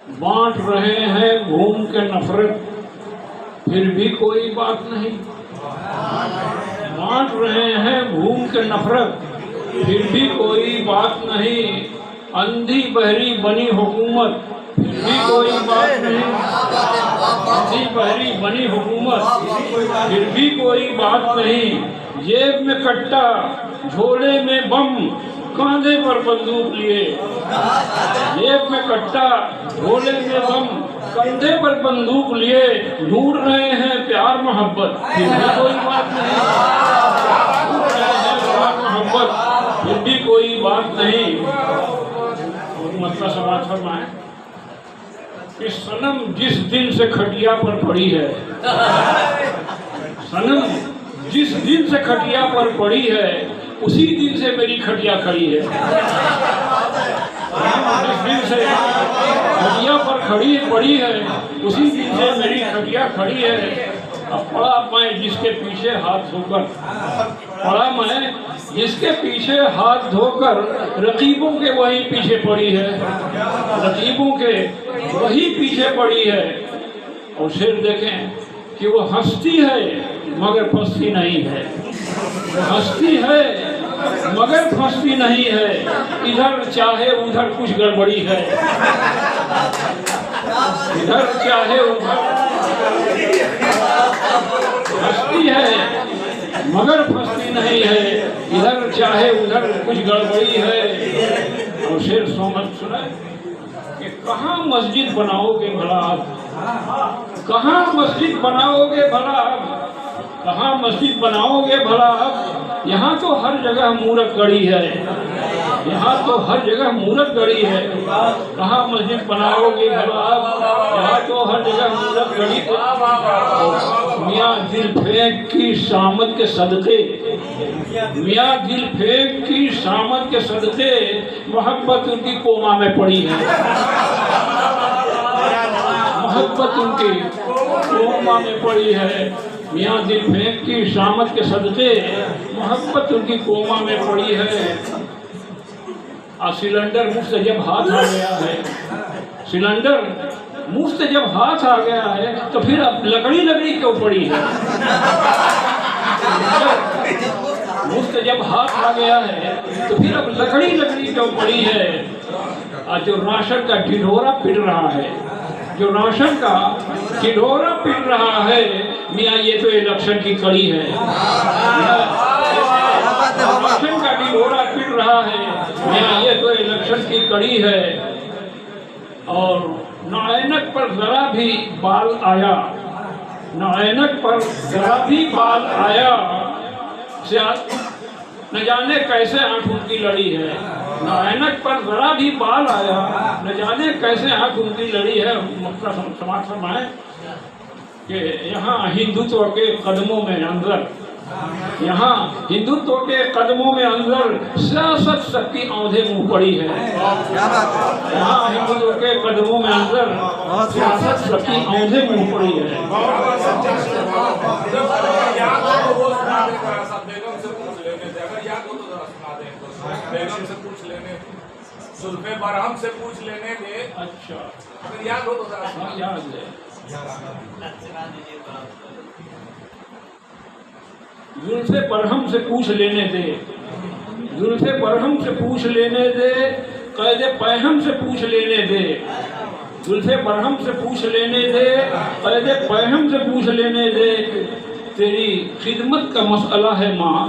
बांट रहे हैं घूम के नफरत, फिर भी कोई बात नहीं। बांट रहे हैं घूम के नफरत, फिर भी कोई बात नहीं। अंधी बहरी बनी हुकूमत, फिर भी कोई बात नहीं। अंधी बहरी बनी हुकूमत, फिर भी कोई बात नहीं। जेब में कट्टा, झोले में बम, कांधे पर बंदूक लिए। जेब में कट्टा, झोले में बम, कंधे पर बंदूक लिए। ढूंढ रहे हैं प्यार मोहब्बत, फिर भी कोई बात नहीं। ढूंढ रहे हैं प्यार मोहब्बत, फिर भी कोई बात नहीं। मतलब समाज फरमाए कि सनम जिस दिन से खटिया पर पड़ी है, सनम जिस दिन से खटिया पर पड़ी है, उसी दिन से मेरी खटिया खड़ी है। जिस दिन से खटिया पर खड़ी पड़ी है, उसी दिन से मेरी खटिया खड़ी है। अब पड़ा मैं जिसके पीछे हाथ धोकर, पड़ा मैं जिसके पीछे हाथ धोकर, रकीबों के वही पीछे पड़ी है। रकीबों के वही पीछे पड़ी है। और फिर देखें कि वो हंसती है मगर फंसती नहीं है। हंसती है मगर फंसती नहीं है। इधर चाहे उधर कुछ गड़बड़ी है। इधर चाहे उधर हंसती है मगर फंसती नहीं है। इधर चाहे उधर कुछ गड़बड़ी है। और शेर सोमत सुना कि कहाँ मस्जिद बनाओगे भला आप, कहाँ मस्जिद बनाओगे भला आप, कहाँ मस्जिद बनाओगे भला आप। यहाँ तो हर जगह मूरत गड़ी है, यहाँ तो हर जगह मूरत गड़ी है। कहाँ मस्जिद बनाओगे भला आप, यहाँ तो हर जगह मूरत गड़ी है। मियाँ दिल फेंक की शामत के सदके, मियाँ दिल फेंक की शामत के सदके, मोहब्बत उनकी कोमा में पड़ी है। मोहब्बत उनकी कोमा में पड़ी है। मियाँ दिल फेंक की शामत के सदके, मोहब्बत उनकी कोमा में पड़ी है। सिलेंडर मुझ से जब हाथ आ गया है, सिलेंडर मुझ से जब हाथ आ गया है, तो फिर अब लकड़ी लकड़ी क्यों पड़ी है। मुझ से जब हाथ आ गया है, तो फिर अब लकड़ी लकड़ी क्यों पड़ी है। आज जो राशन का ढिढोरा पिट रहा है, जो राशन का ढिढोरा पिट रहा है, मियाँ ये तो इलेक्शन की कड़ी है। राशन का ढिढोरा पिट रहा है, मियाँ ये तो इलेक्शन की कड़ी है। और नायनक पर जरा भी बाल आया, नायनक पर जरा भी बाल आया, न जाने कैसे आंख उनकी लड़ी है। नायनक पर जरा भी बाल आया, न जाने कैसे आंख उनकी लड़ी है। मतलब समाज फरमाए कि यहाँ हिंदुत्व के कदमों में अंदर, यहाँ हिंदुत्व के कदमों में अंदर सियासत सबकी औंधे मुंह पड़ी है। यहाँ हिंदुत्व के कदमों में अंदर सियासत सबकी औंधे मुंह पड़ी है। बेगम से पूछ लेने, सुल्फे बरहम से पूछ लेने दे। अच्छा, अगर याद हो तो जरा याद है। जुल्फे बरहम से पूछ लेने दे, जुल्फे बरहम से पूछ लेने दे, कैदे पैहम से पूछ लेने दे। जुल्फे बरहम से पूछ लेने दे, कैदे पैहम से पूछ लेने दे। तेरी खिदमत का मसला है माँ,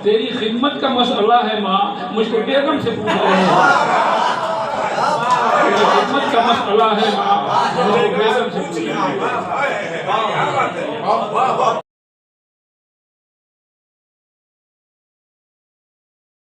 तेरी खिदमत का मसला है माँ, मुझको बेगम से पूछ लेने दे। तेरी खिदमत का मसला है माँ, मुझको बेगम से पूछ लेने दे।